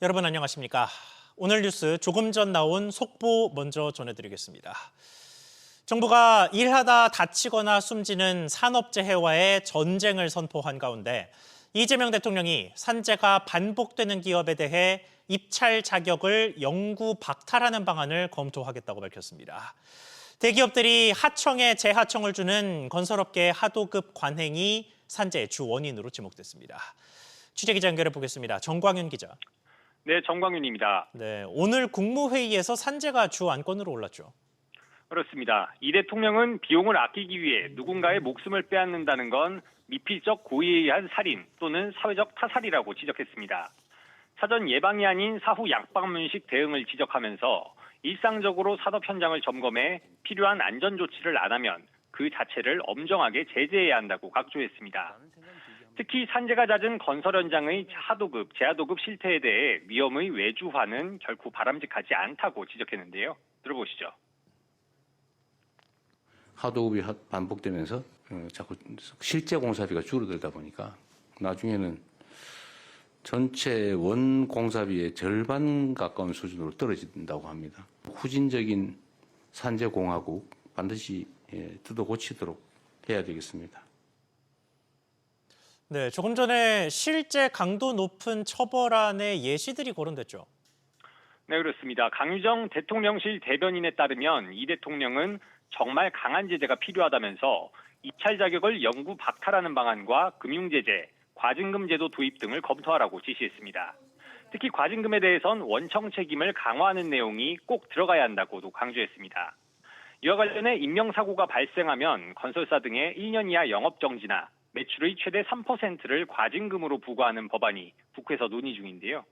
여러분 안녕하십니까? 오늘 뉴스 조금 전 나온 속보 먼저 전해드리겠습니다. 정부가 일하다 다치거나 숨지는 산업재해와의 전쟁을 선포한 가운데 이재명 대통령이 산재가 반복되는 기업에 대해 입찰 자격을 영구 박탈하는 방안을 검토하겠다고 밝혔습니다. 대기업들이 하청에 재하청을 주는 건설업계의 하도급 관행이 산재의 주 원인으로 지목됐습니다. 취재기자 연결해 보겠습니다. 정광윤 기자. 네, 정광윤입니다. 네, 오늘 국무회의에서 산재가 주 안건으로 올랐죠. 그렇습니다. 이 대통령은 비용을 아끼기 위해 누군가의 목숨을 빼앗는다는 건 미필적 고의에 의한 살인 또는 사회적 타살이라고 지적했습니다. 사전 예방이 아닌 사후 약방문식 대응을 지적하면서 일상적으로 산업 현장을 점검해 필요한 안전 조치를 안 하면 그 자체를 엄정하게 제재해야 한다고 강조했습니다. 특히 산재가 잦은 건설 현장의 하도급, 재하도급 실태에 대해 위험의 외주화는 결코 바람직하지 않다고 지적했는데요. 들어보시죠. 하도급이 반복되면서 자꾸 실제 공사비가 줄어들다 보니까 나중에는 전체 원 공사비의 절반 가까운 수준으로 떨어진다고 합니다. 후진적인 산재공하국 반드시 뜯어 고치도록 해야 되겠습니다. 네, 조금 전에 실제 강도 높은 처벌안의 예시들이 거론됐죠. 네, 그렇습니다. 강유정 대통령실 대변인에 따르면 이 대통령은 정말 강한 제재가 필요하다면서 입찰 자격을 영구 박탈하는 방안과 금융제재, 과징금 제도 도입 등을 검토하라고 지시했습니다. 특히 과징금에 대해선 원청 책임을 강화하는 내용이 꼭 들어가야 한다고도 강조했습니다. 이와 관련해 인명사고가 발생하면 건설사 등의 1년 이하 영업정지나 매출의 최대 3%를 과징금으로 부과하는 법안이 국회에서 논의 중인데요.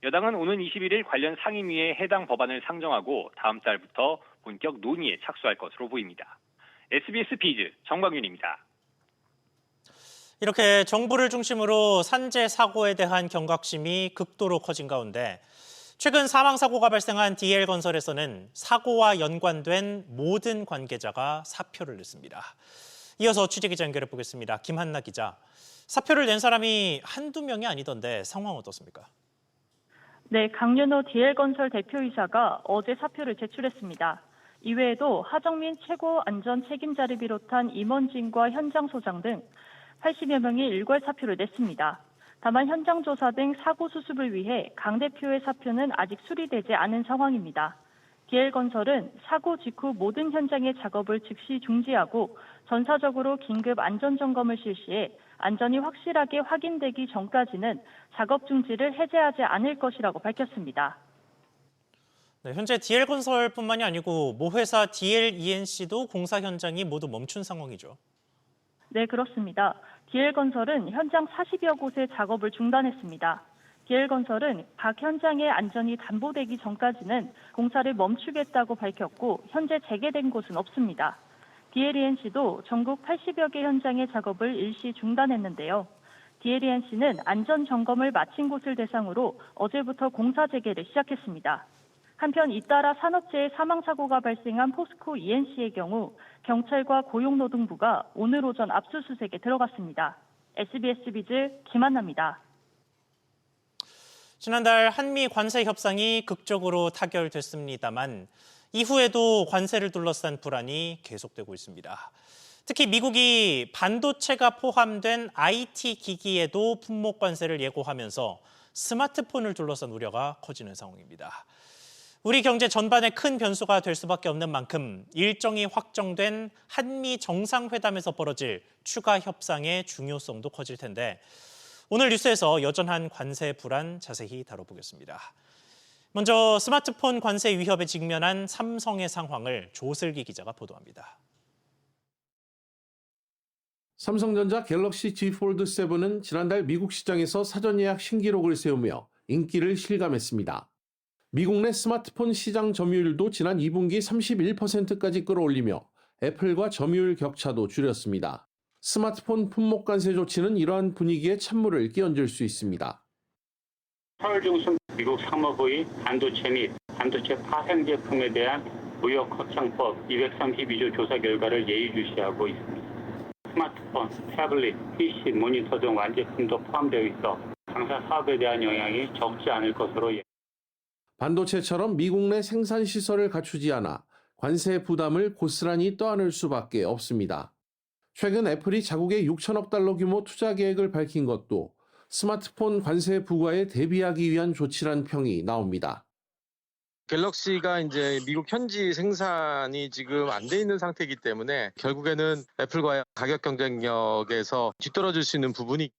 여당은 오는 21일 관련 상임위에 해당 법안을 상정하고 다음 달부터 본격 논의에 착수할 것으로 보입니다. SBS 비즈 정광윤입니다. 이렇게 정부를 중심으로 산재 사고에 대한 경각심이 극도로 커진 가운데 최근 사망사고가 발생한 DL건설에서는 사고와 연관된 모든 관계자가 사표를 냈습니다. 이어서 취재기자 연결해 보겠습니다. 김한나 기자. 사표를 낸 사람이 한두 명이 아니던데 상황 어떻습니까? 네, 강윤호 DL건설 대표이사가 어제 사표를 제출했습니다. 이외에도 하정민 최고안전 책임자를 비롯한 임원진과 현장 소장 등 80여 명이 일괄 사표를 냈습니다. 다만 현장 조사 등 사고 수습을 위해 강 대표의 사표는 아직 수리되지 않은 상황입니다. DL건설은 사고 직후 모든 현장의 작업을 즉시 중지하고 전사적으로 긴급 안전점검을 실시해 안전이 확실하게 확인되기 전까지는 작업 중지를 해제하지 않을 것이라고 밝혔습니다. 네, 현재 DL건설뿐만이 아니고 모 회사 DLENC도 공사 현장이 모두 멈춘 상황이죠. 네, 그렇습니다. DL건설은 현장 40여 곳의 작업을 중단했습니다. DL건설은 각 현장의 안전이 담보되기 전까지는 공사를 멈추겠다고 밝혔고 현재 재개된 곳은 없습니다. DLENC도 전국 80여 개 현장의 작업을 일시 중단했는데요. DLENC는 안전 점검을 마친 곳을 대상으로 어제부터 공사 재개를 시작했습니다. 한편 잇따라 산업재해 사망사고가 발생한 포스코 ENC의 경우 경찰과 고용노동부가 오늘 오전 압수수색에 들어갔습니다. SBS 비즈 김한나입니다. 지난달 한미 관세 협상이 극적으로 타결됐습니다만 이후에도 관세를 둘러싼 불안이 계속되고 있습니다. 특히 미국이 반도체가 포함된 IT 기기에도 품목 관세를 예고하면서 스마트폰을 둘러싼 우려가 커지는 상황입니다. 우리 경제 전반에 큰 변수가 될 수밖에 없는 만큼 일정이 확정된 한미 정상회담에서 벌어질 추가 협상의 중요성도 커질 텐데 오늘 뉴스에서 여전한 관세 불안 자세히 다뤄보겠습니다. 먼저 스마트폰 관세 위협에 직면한 삼성의 상황을 조슬기 기자가 보도합니다. 삼성전자 갤럭시 Z 폴드 7은 지난달 미국 시장에서 사전 예약 신기록을 세우며 인기를 실감했습니다. 미국 내 스마트폰 시장 점유율도 지난 2분기 31%까지 끌어올리며 애플과 점유율 격차도 줄였습니다. 스마트폰 품목 관세 조치는 이러한 분위기에 찬물을 끼얹을 수 있습니다. 8월 중순 미국 상무부의 반도체 및 반도체 파생 제품에 대한 무역 확장법 232조 조사 결과를 예의주시하고 있습니다. 스마트폰, 태블릿, PC, 모니터 등 완제품도 포함되어 있어 당사 사업에 대한 영향이 적지 않을 것으로 반도체처럼 미국 내 생산 시설을 갖추지 않아 관세 부담을 고스란히 떠안을 수밖에 없습니다. 최근 애플이 자국의 6천억 달러 규모 투자 계획을 밝힌 것도 스마트폰 관세 부과에 대비하기 위한 조치란 평이 나옵니다. 갤럭시가 이제 미국 현지 생산이 지금 안 돼 있는 상태이기 때문에 결국에는 애플과의 가격 경쟁력에서 뒤떨어질 수 있는 부분이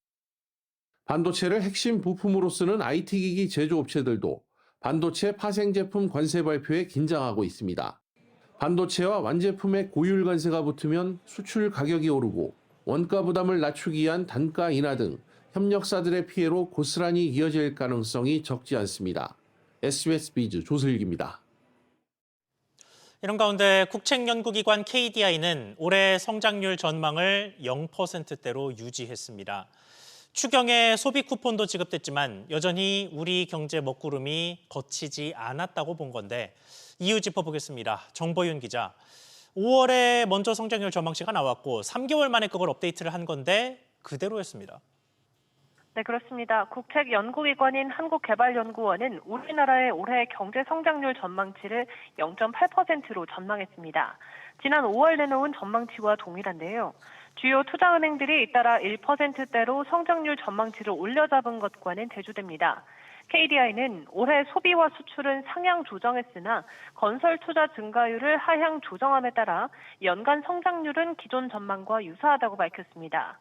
반도체를 핵심 부품으로 쓰는 IT 기기 제조업체들도 반도체 파생 제품 관세 발표에 긴장하고 있습니다. 반도체와 완제품의 고율 관세가 붙으면 수출 가격이 오르고 원가 부담을 낮추기 위한 단가 인하 등 협력사들의 피해로 고스란히 이어질 가능성이 적지 않습니다. SBS 비즈 조슬기입니다. 이런 가운데 국책연구기관 KDI는 올해 성장률 전망을 0%대로 유지했습니다. 추경에 소비 쿠폰도 지급됐지만 여전히 우리 경제 먹구름이 거치지 않았다고 본 건데 이유 짚어보겠습니다. 정보윤 기자. 5월에 먼저 성장률 전망치가 나왔고 3개월 만에 그걸 업데이트를 한 건데 그대로였습니다. 네, 그렇습니다. 국책연구기관인 한국개발연구원은 우리나라의 올해 경제 성장률 전망치를 0.8%로 전망했습니다. 지난 5월 내놓은 전망치와 동일한데요. 주요 투자은행들이 잇따라 1%대로 성장률 전망치를 올려잡은 것과는 대조됩니다. KDI는 올해 소비와 수출은 상향 조정했으나 건설 투자 증가율을 하향 조정함에 따라 연간 성장률은 기존 전망과 유사하다고 밝혔습니다.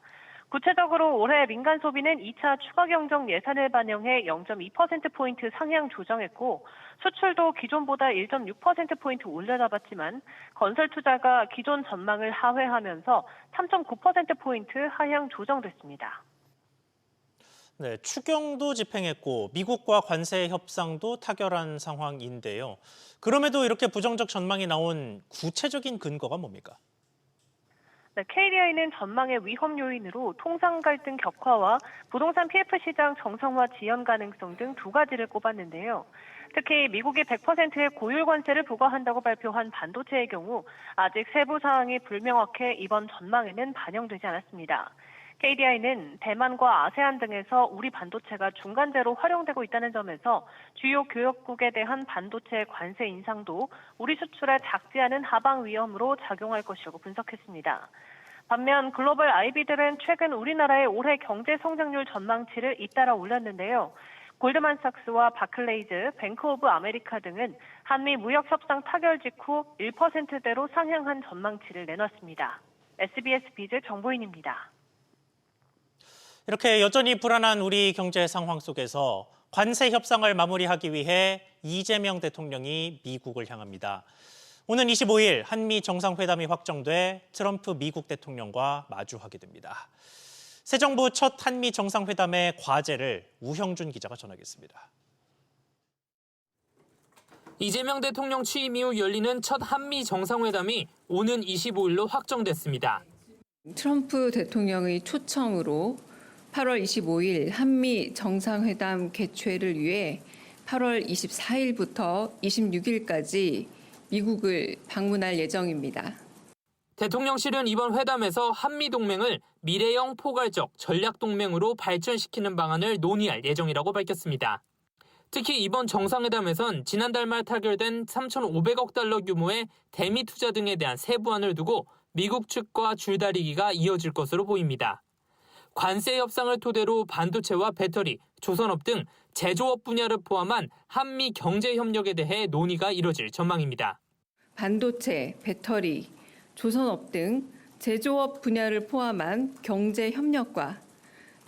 구체적으로 올해 민간 소비는 2차 추가 경정 예산을 반영해 0.2%포인트 상향 조정했고 수출도 기존보다 1.6%포인트 올려잡았지만 건설 투자가 기존 전망을 하회하면서 3.9%포인트 하향 조정됐습니다. 네, 추경도 집행했고 미국과 관세 협상도 타결한 상황인데요. 그럼에도 이렇게 부정적 전망이 나온 구체적인 근거가 뭡니까? 네, KDI는 전망의 위험 요인으로 통상 갈등 격화와 부동산 PF 시장 정상화 지연 가능성 등 두 가지를 꼽았는데요. 특히 미국이 100%의 고율 관세를 부과한다고 발표한 반도체의 경우 아직 세부 사항이 불명확해 이번 전망에는 반영되지 않았습니다. KDI는 대만과 아세안 등에서 우리 반도체가 중간재로 활용되고 있다는 점에서 주요 교역국에 대한 반도체 관세 인상도 우리 수출에 작지 않은 하방 위험으로 작용할 것이라고 분석했습니다. 반면 글로벌 IB들은 최근 우리나라의 올해 경제 성장률 전망치를 잇따라 올렸는데요. 골드만삭스와 바클레이즈, 뱅크 오브 아메리카 등은 한미 무역 협상 타결 직후 1%대로 상향한 전망치를 내놨습니다. SBS 비즈 정보인입니다. 이렇게 여전히 불안한 우리 경제 상황 속에서 관세 협상을 마무리하기 위해 이재명 대통령이 미국을 향합니다. 오는 25일 한미 정상회담이 확정돼 트럼프 미국 대통령과 마주하게 됩니다. 새 정부 첫 한미 정상회담의 과제를 우형준 기자가 전하겠습니다. 이재명 대통령 취임 이후 열리는 첫 한미 정상회담이 오는 25일로 확정됐습니다. 트럼프 대통령의 초청으로 8월 25일 한미 정상회담 개최를 위해 8월 24일부터 26일까지 미국을 방문할 예정입니다. 대통령실은 이번 회담에서 한미 동맹을 미래형 포괄적 전략 동맹으로 발전시키는 방안을 논의할 예정이라고 밝혔습니다. 특히 이번 정상회담에선 지난달 말 타결된 3,500억 달러 규모의 대미 투자 등에 대한 세부안을 두고 미국 측과 줄다리기가 이어질 것으로 보입니다. 관세 협상을 토대로 반도체와 배터리, 조선업 등 제조업 분야를 포함한 한미 경제 협력에 대해 논의가 이뤄질 전망입니다. 반도체, 배터리, 조선업 등 제조업 분야를 포함한 경제 협력과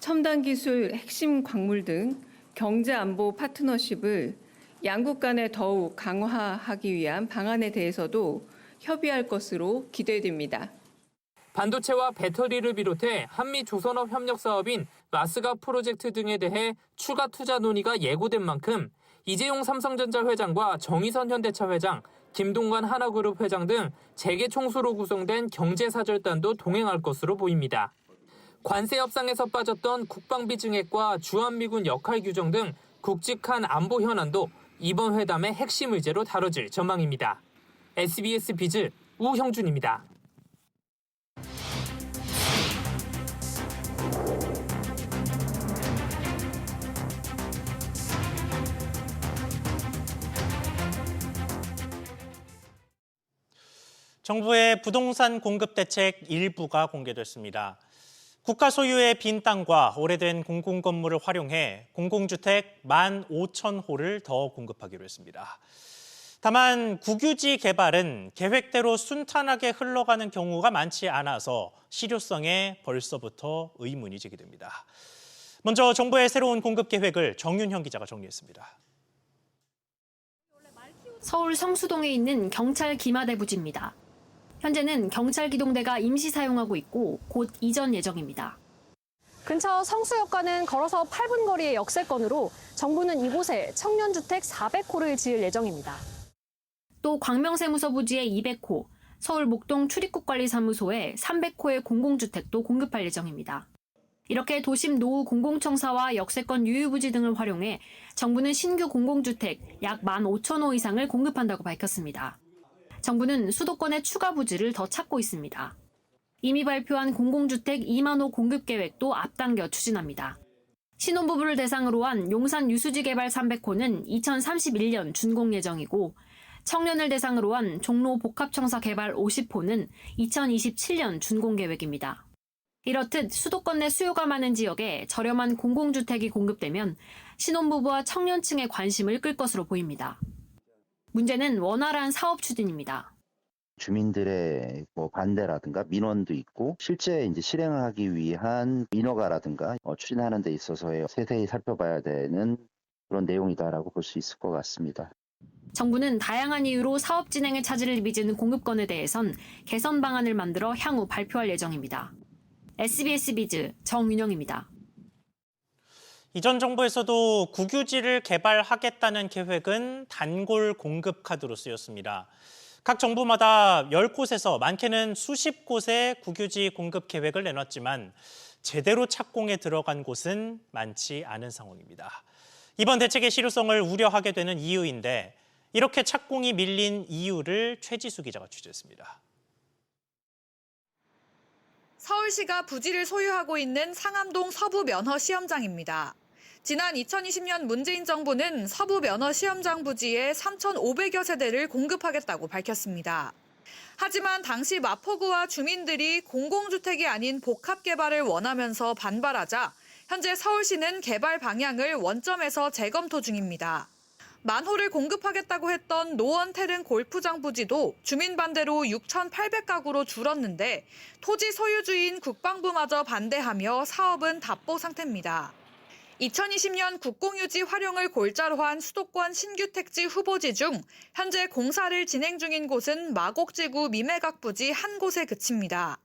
첨단 기술, 핵심 광물 등 경제 안보 파트너십을 양국 간에 더욱 강화하기 위한 방안에 대해서도 협의할 것으로 기대됩니다. 반도체와 배터리를 비롯해 한미 조선업 협력 사업인 마스가 프로젝트 등에 대해 추가 투자 논의가 예고된 만큼 이재용 삼성전자 회장과 정의선 현대차 회장, 김동관 하나그룹 회장 등 재계 총수로 구성된 경제사절단도 동행할 것으로 보입니다. 관세 협상에서 빠졌던 국방비 증액과 주한미군 역할 규정 등 굵직한 안보 현안도 이번 회담의 핵심 의제로 다뤄질 전망입니다. SBS 비즈 우형준입니다. 정부의 부동산 공급 대책 일부가 공개됐습니다. 국가 소유의 빈 땅과 오래된 공공건물을 활용해 공공주택 15,000호를 더 공급하기로 했습니다. 다만 국유지 개발은 계획대로 순탄하게 흘러가는 경우가 많지 않아서 실효성에 벌써부터 의문이 제기됩니다. 먼저 정부의 새로운 공급 계획을 정윤형 기자가 정리했습니다. 서울 성수동에 있는 경찰 기마대 부지입니다. 현재는 경찰 기동대가 임시 사용하고 있고 곧 이전 예정입니다. 근처 성수역과는 걸어서 8분 거리의 역세권으로 정부는 이곳에 청년주택 400호를 지을 예정입니다. 또 광명세무서 부지에 200호, 서울 목동 출입국관리사무소에 300호의 공공주택도 공급할 예정입니다. 이렇게 도심 노후 공공청사와 역세권 유휴부지 등을 활용해 정부는 신규 공공주택 약 15,000호 이상을 공급한다고 밝혔습니다. 정부는 수도권의 추가 부지를 더 찾고 있습니다. 이미 발표한 공공주택 2만 호 공급 계획도 앞당겨 추진합니다. 신혼부부를 대상으로 한 용산 유수지 개발 300호는 2031년 준공 예정이고 청년을 대상으로 한 종로 복합청사 개발 50호는 2027년 준공 계획입니다. 이렇듯 수도권 내 수요가 많은 지역에 저렴한 공공주택이 공급되면 신혼부부와 청년층의 관심을 끌 것으로 보입니다. 문제는 원활한 사업 추진입니다. 주민들의 반대라든가 민원도 있고 실제 이제 실행하기 위한 인허가라든가 추진하는 데 있어서의 세세히 살펴봐야 되는 그런 내용이다라고 볼 수 있을 것 같습니다. 정부는 다양한 이유로 사업 진행에 차질을 빚은 공급권에 대해선 개선 방안을 만들어 향후 발표할 예정입니다. SBS 비즈 정윤영입니다. 이전 정부에서도 국유지를 개발하겠다는 계획은 단골 공급 카드로 쓰였습니다. 각 정부마다 10곳에서 많게는 수십 곳의 국유지 공급 계획을 내놨지만 제대로 착공에 들어간 곳은 많지 않은 상황입니다. 이번 대책의 실효성을 우려하게 되는 이유인데 이렇게 착공이 밀린 이유를 최지수 기자가 취재했습니다. 서울시가 부지를 소유하고 있는 상암동 서부 면허 시험장입니다. 지난 2020년 문재인 정부는 서부 면허 시험장 부지에 3,500여 세대를 공급하겠다고 밝혔습니다. 하지만 당시 마포구와 주민들이 공공주택이 아닌 복합 개발을 원하면서 반발하자 현재 서울시는 개발 방향을 원점에서 재검토 중입니다. 10,000호를 공급하겠다고 했던 노원태릉 골프장 부지도 주민 반대로 6,800가구로 줄었는데 토지 소유주인 국방부마저 반대하며 사업은 답보 상태입니다. 2020년 국공유지 활용을 골자로 한 수도권 신규 택지 후보지 중 현재 공사를 진행 중인 곳은 마곡지구 미매각 부지 한 곳에 그칩니다.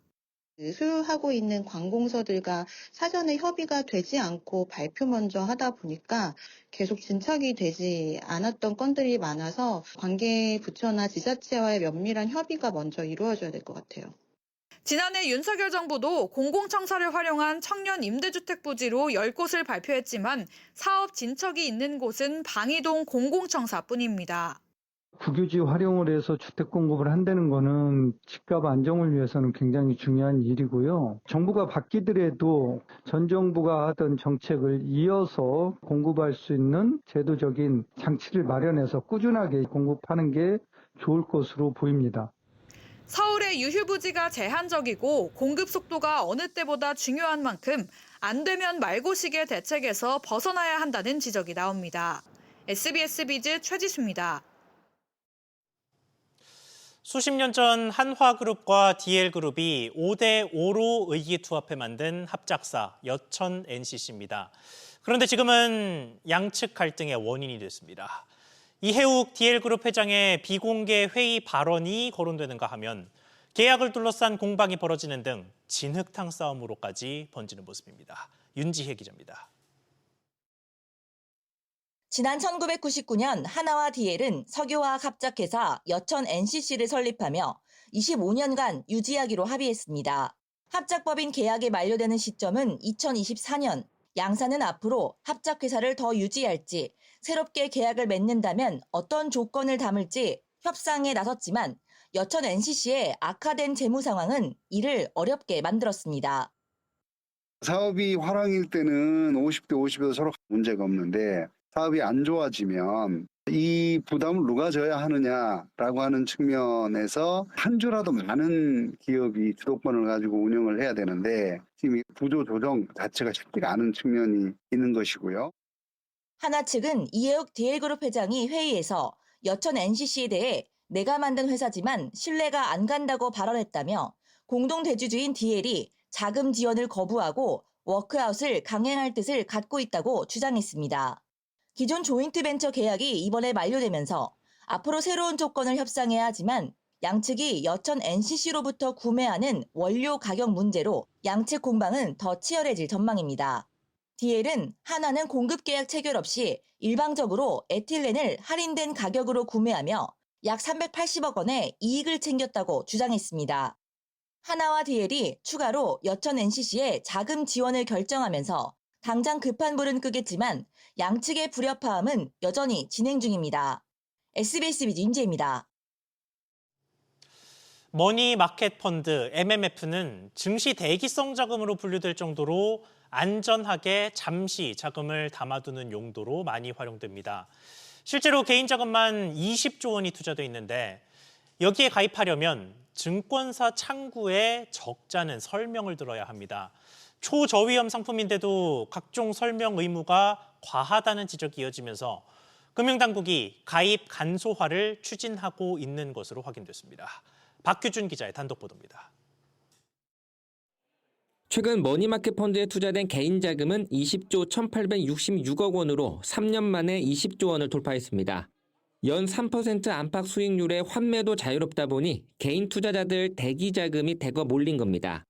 소유하고 있는 관공서들과 사전에 협의가 되지 않고 발표 먼저 하다 보니까 계속 진척이 되지 않았던 건들이 많아서 관계 부처나 지자체와의 면밀한 협의가 먼저 이루어져야 될 것 같아요. 지난해 윤석열 정부도 공공청사를 활용한 청년 임대주택 부지로 10곳을 발표했지만 사업 진척이 있는 곳은 방이동 공공청사뿐입니다. 국유지 활용을 해서 주택 공급을 한다는 거는 집값 안정을 위해서는 굉장히 중요한 일이고요. 정부가 바뀌더라도 전 정부가 하던 정책을 이어서 공급할 수 있는 제도적인 장치를 마련해서 꾸준하게 공급하는 게 좋을 것으로 보입니다. 서울의 유휴부지가 제한적이고 공급 속도가 어느 때보다 중요한 만큼 안 되면 말고식의 대책에서 벗어나야 한다는 지적이 나옵니다. SBS 비즈 최지수입니다. 수십 년 전 한화그룹과 DL그룹이 5대5로 의기투합해 만든 합작사 여천 NCC입니다. 그런데 지금은 양측 갈등의 원인이 됐습니다. 이해욱 DL그룹 회장의 비공개 회의 발언이 거론되는가 하면 계약을 둘러싼 공방이 벌어지는 등 진흙탕 싸움으로까지 번지는 모습입니다. 윤지혜 기자입니다. 지난 1999년 하나와 DL은 석유화학 합작회사 여천 NCC를 설립하며 25년간 유지하기로 합의했습니다. 합작법인 계약이 만료되는 시점은 2024년. 양사는 앞으로 합작회사를 더 유지할지, 새롭게 계약을 맺는다면 어떤 조건을 담을지 협상에 나섰지만 여천 NCC의 악화된 재무 상황은 이를 어렵게 만들었습니다. 사업이 화랑일 때는 50대 50에서 서로 문제가 없는데 사업이 안 좋아지면 이 부담을 누가 져야 하느냐라고 하는 측면에서 한 주라도 많은 기업이 주도권을 가지고 운영을 해야 되는데 지금 이 구조 조정 자체가 쉽지가 않은 측면이 있는 것이고요. 하나 측은 이해욱 DL그룹 회장이 회의에서 여천 NCC에 대해 내가 만든 회사지만 신뢰가 안 간다고 발언했다며 공동 대주주인 DL이 자금 지원을 거부하고 워크아웃을 강행할 뜻을 갖고 있다고 주장했습니다. 기존 조인트 벤처 계약이 이번에 만료되면서 앞으로 새로운 조건을 협상해야 하지만 양측이 여천 NCC로부터 구매하는 원료 가격 문제로 양측 공방은 더 치열해질 전망입니다. DL은 한화는 공급 계약 체결 없이 일방적으로 에틸렌을 할인된 가격으로 구매하며 약 380억 원의 이익을 챙겼다고 주장했습니다. 한화와 DL이 추가로 여천 NCC에 자금 지원을 결정하면서 당장 급한 불은 끄겠지만 양측의 불협화음은 여전히 진행 중입니다. SBS 비즈 임재입니다. 머니마켓펀드 MMF는 증시 대기성 자금으로 분류될 정도로 안전하게 잠시 자금을 담아두는 용도로 많이 활용됩니다. 실제로 개인 자금만 20조 원이 투자돼 있는데 여기에 가입하려면 증권사 창구에 적자는 설명을 들어야 합니다. 초저위험 상품인데도 각종 설명 의무가 과하다는 지적이 이어지면서 금융당국이 가입 간소화를 추진하고 있는 것으로 확인됐습니다. 박규준 기자의 단독 보도입니다. 최근 머니마켓 펀드에 투자된 개인 자금은 20조 1,866억 원으로 3년 만에 20조 원을 돌파했습니다. 연 3% 안팎 수익률에 환매도 자유롭다 보니 개인 투자자들 대기 자금이 대거 몰린 겁니다.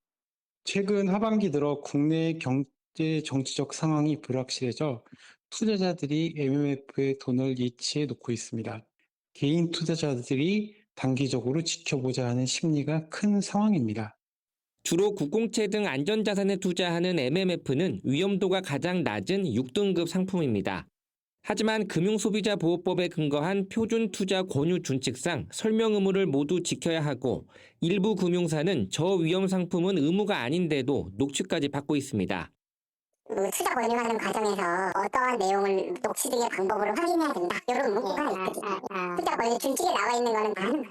최근 하반기 들어 국내 경제 정치적 상황이 불확실해져 투자자들이 MMF에 돈을 예치해 놓고 있습니다. 개인 투자자들이 단기적으로 지켜보자 하는 심리가 큰 상황입니다. 주로 국공채 등 안전자산에 투자하는 MMF는 위험도가 가장 낮은 6등급 상품입니다. 하지만 금융소비자보호법에 근거한 표준투자 권유 준칙상 설명 의무를 모두 지켜야 하고 일부 금융사는 저위험 상품은 의무가 아닌데도 녹취까지 받고 있습니다. 투자 권유하는 과정에서 어떠한 내용을 녹취 등의 방법으로 확인해야 된다. 이런 문구가 있거든요. 투자 권유 준칙에 나와 있는 거는 다 하는 거죠.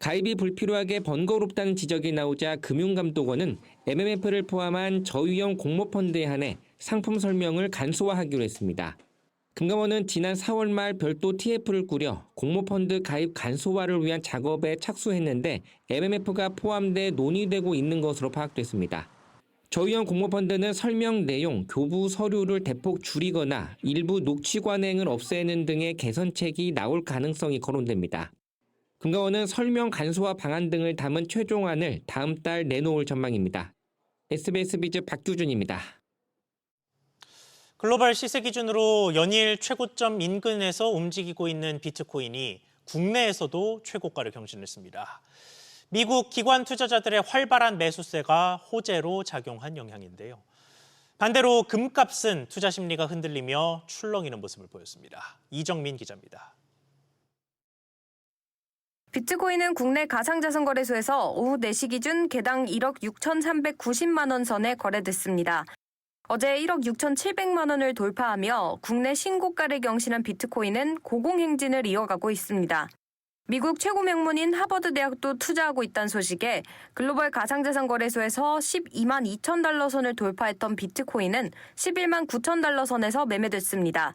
가입이 불필요하게 번거롭다는 지적이 나오자 금융감독원은 MMF를 포함한 저위험 공모펀드에 한해 상품 설명을 간소화하기로 했습니다. 금감원은 지난 4월 말 별도 TF를 꾸려 공모펀드 가입 간소화를 위한 작업에 착수했는데 MMF가 포함돼 논의되고 있는 것으로 파악됐습니다. 저위험 공모펀드는 설명 내용, 교부 서류를 대폭 줄이거나 일부 녹취 관행을 없애는 등의 개선책이 나올 가능성이 거론됩니다. 금감원은 설명 간소화 방안 등을 담은 최종안을 다음 달 내놓을 전망입니다. SBS 비즈 박규준입니다. 글로벌 시세 기준으로 연일 최고점 인근에서 움직이고 있는 비트코인이 국내에서도 최고가를 경신했습니다. 미국 기관 투자자들의 활발한 매수세가 호재로 작용한 영향인데요. 반대로 금값은 투자 심리가 흔들리며 출렁이는 모습을 보였습니다. 이정민 기자입니다. 비트코인은 국내 가상자산거래소에서 오후 4시 기준 개당 1억 6,390만 원 선에 거래됐습니다. 어제 1억 6,700만 원을 돌파하며 국내 신고가를 경신한 비트코인은 고공행진을 이어가고 있습니다. 미국 최고 명문인 하버드 대학도 투자하고 있다는 소식에 글로벌 가상자산 거래소에서 12만 2천 달러 선을 돌파했던 비트코인은 11만 9천 달러 선에서 매매됐습니다.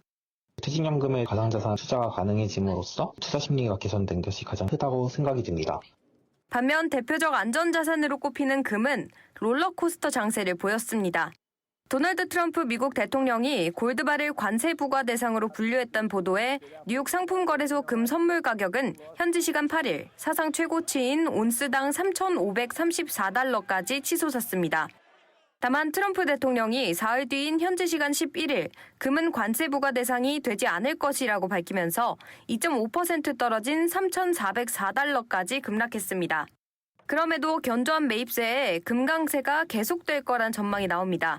퇴직연금의 가상자산 투자가 가능해짐으로써 투자 심리가 개선된 것이 가장 크다고 생각이 듭니다. 반면 대표적 안전자산으로 꼽히는 금은 롤러코스터 장세를 보였습니다. 도널드 트럼프 미국 대통령이 골드바를 관세 부과 대상으로 분류했다는 보도에 뉴욕 상품거래소 금 선물 가격은 현지 시간 8일 사상 최고치인 온스당 3,534달러까지 치솟았습니다. 다만 트럼프 대통령이 사흘 뒤인 현지 시간 11일 금은 관세 부과 대상이 되지 않을 것이라고 밝히면서 2.5% 떨어진 3,404달러까지 급락했습니다. 그럼에도 견조한 매입세에 금 강세가 계속될 거란 전망이 나옵니다.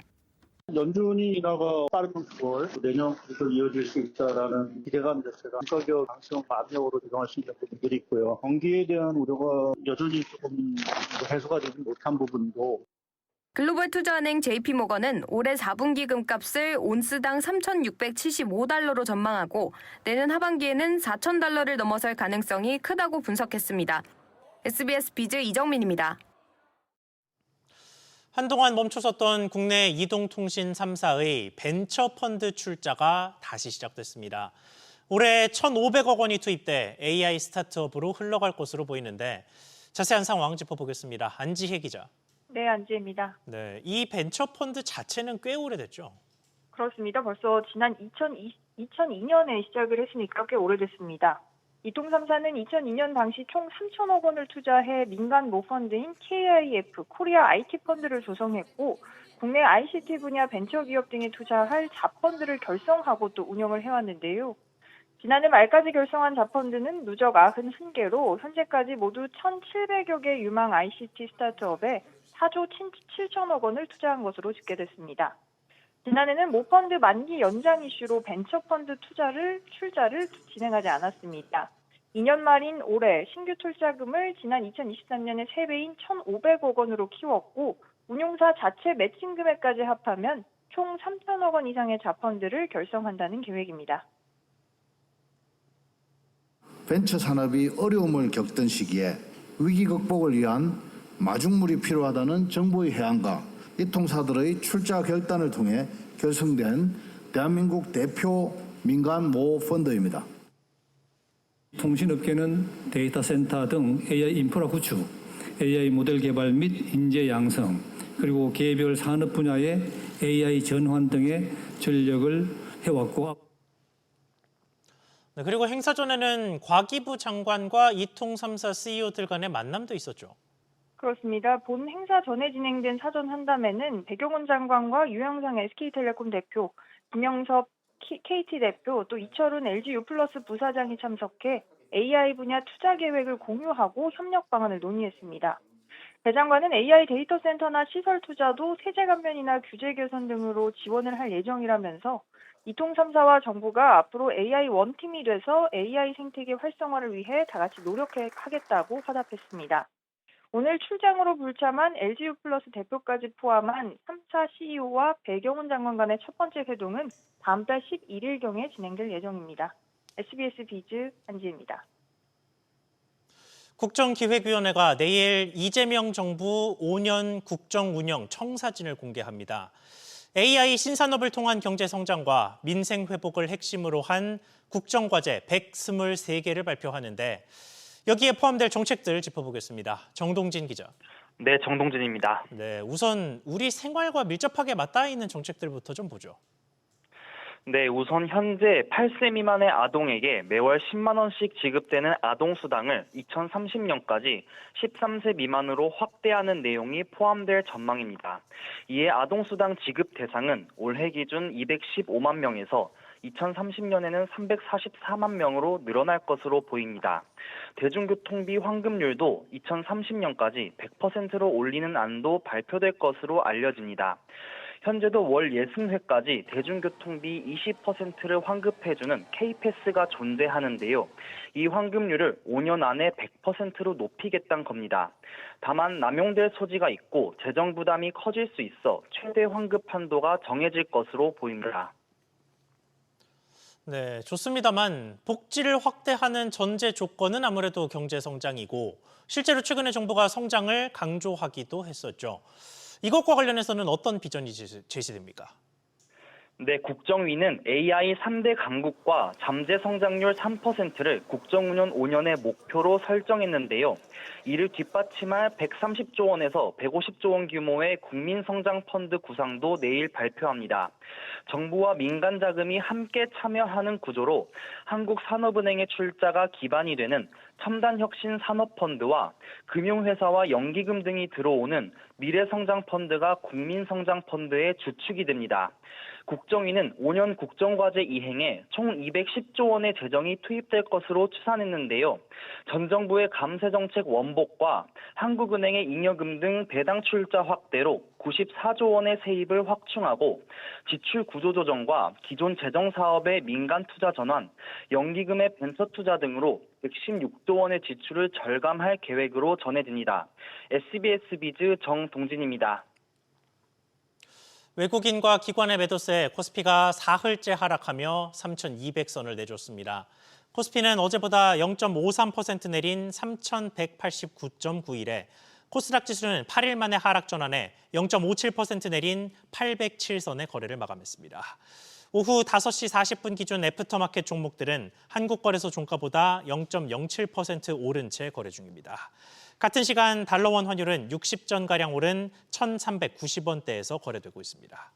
연준이 인하가 빠르면 9월, 내년부터 이어질 수 있다라는 기대감 자체가 가격 강성 압력으로 작용할 수 있는 부분들이 있고요. 경기에 대한 우려가 여전히 조금 해소가 되지 못한 부분도 글로벌 투자은행 JP모건은 올해 4분기 금값을 온스당 3,675달러로 전망하고 내년 하반기에는 4,000달러를 넘어설 가능성이 크다고 분석했습니다. SBS 비즈 이정민입니다. 한동안 멈춰섰던 국내 이동통신 3사의 벤처펀드 출자가 다시 시작됐습니다. 올해 1,500억 원이 투입돼 AI 스타트업으로 흘러갈 것으로 보이는데 자세한 상황 짚어보겠습니다. 안지혜 기자. 네, 안지혜입니다. 네, 이 벤처펀드 자체는 꽤 오래됐죠? 그렇습니다. 벌써 지난 2002년에 시작을 했으니까 꽤 오래됐습니다. 이통 3사는 2002년 당시 총 3천억 원을 투자해 민간 모펀드인 KIF, 코리아 IT 펀드를 조성했고 국내 ICT 분야 벤처기업 등에 투자할 자펀드를 결성하고 또 운영을 해왔는데요. 지난해 말까지 결성한 자펀드는 누적 91개로 현재까지 모두 1,700여 개 유망 ICT 스타트업에 4조 7천억 원을 투자한 것으로 집계됐습니다. 지난해는 모펀드 만기 연장 이슈로 벤처펀드 출자를 진행하지 않았습니다. 2년 말인 올해 신규 출자금을 지난 2023년의 3배인 1,500억 원으로 키웠고 운용사 자체 매칭 금액까지 합하면 총 3천억 원 이상의 자펀드를 결성한다는 계획입니다. 벤처 산업이 어려움을 겪던 시기에 위기 극복을 위한 마중물이 필요하다는 정부의 해안과 이 통사들의 출자 결단을 통해 결성된 대한민국 대표 민간 모 펀드입니다. 통신업계는 데이터 센터 등 AI 인프라 구축, AI 모델 개발 및 인재 양성, 그리고 개별 산업 분야의 AI 전환 등의 전력을 해왔고 네, 그리고 행사 전에는 과기부 장관과 이통 3사 CEO들 간의 만남도 있었죠. 그렇습니다. 본 행사 전에 진행된 사전 한담회는 배경훈 장관과 유영상 SK텔레콤 대표, 김영섭 KT 대표, 또 이철훈 LG U+ 부사장이 참석해 AI 분야 투자 계획을 공유하고 협력 방안을 논의했습니다. 배 장관은 AI 데이터 센터나 시설 투자도 세제 감면이나 규제 개선 등으로 지원을 할 예정이라면서 이통 3사와 정부가 앞으로 AI 원팀이 돼서 AI 생태계 활성화를 위해 다 같이 노력하겠다고 화답했습니다. 오늘 출장으로 불참한 LG U+ 대표까지 포함한 3사 CEO와 배경훈 장관 간의 첫 번째 회동은 다음 달 11일경에 진행될 예정입니다. SBS 비즈 안지혜입니다. 국정기획위원회가 내일 이재명 정부 5년 국정운영 청사진을 공개합니다. AI 신산업을 통한 경제 성장과 민생 회복을 핵심으로 한 국정과제 123개를 발표하는데 여기에 포함될 정책들 짚어보겠습니다. 정동진 기자. 네, 정동진입니다. 네, 우선 우리 생활과 밀접하게 맞닿아 있는 정책들부터 좀 보죠. 네, 우선 현재 8세 미만의 아동에게 매월 10만 원씩 지급되는 아동수당을 2030년까지 13세 미만으로 확대하는 내용이 포함될 전망입니다. 이에 아동수당 지급 대상은 올해 기준 215만 명에서 2030년에는 344만 명으로 늘어날 것으로 보입니다. 대중교통비 환급률도 2030년까지 100%로 올리는 안도 발표될 것으로 알려집니다. 현재도 월 60회까지 대중교통비 20%를 환급해주는 K패스가 존재하는데요. 이 환급률을 5년 안에 100%로 높이겠다는 겁니다. 다만 남용될 소지가 있고 재정 부담이 커질 수 있어 최대 환급 한도가 정해질 것으로 보입니다. 네, 좋습니다만 복지를 확대하는 전제 조건은 아무래도 경제 성장이고 실제로 최근에 정부가 성장을 강조하기도 했었죠. 이것과 관련해서는 어떤 비전이 제시됩니까? 네, 국정위는 AI 3대 강국과 잠재 성장률 3%를 국정운영 5년의 목표로 설정했는데요. 이를 뒷받침할 130조 원에서 150조 원 규모의 국민성장펀드 구상도 내일 발표합니다. 정부와 민간 자금이 함께 참여하는 구조로 한국산업은행의 출자가 기반이 되는 첨단혁신산업펀드와 금융회사와 연기금 등이 들어오는 미래성장펀드가 국민성장펀드의 주축이 됩니다. 국정위는 5년 국정과제 이행에 총 210조 원의 재정이 투입될 것으로 추산했는데요. 전 정부의 감세정책 원복과 한국은행의 잉여금 등 배당 출자 확대로 94조 원의 세입을 확충하고 지출 구조 조정과 기존 재정 사업의 민간 투자 전환, 연기금의 벤처 투자 등으로 116조 원의 지출을 절감할 계획으로 전해집니다. SBS 비즈 정동진입니다. 외국인과 기관의 매도세에 코스피가 사흘째 하락하며 3,200선을 내줬습니다. 코스피는 어제보다 0.53% 내린 3,189.91에 코스닥 지수는 8일 만에 하락 전환해 0.57% 내린 807선의 거래를 마감했습니다. 오후 5시 40분 기준 애프터마켓 종목들은 한국거래소 종가보다 0.07% 오른 채 거래 중입니다. 같은 시간 달러원 환율은 60전가량 오른 1,390원대에서 거래되고 있습니다.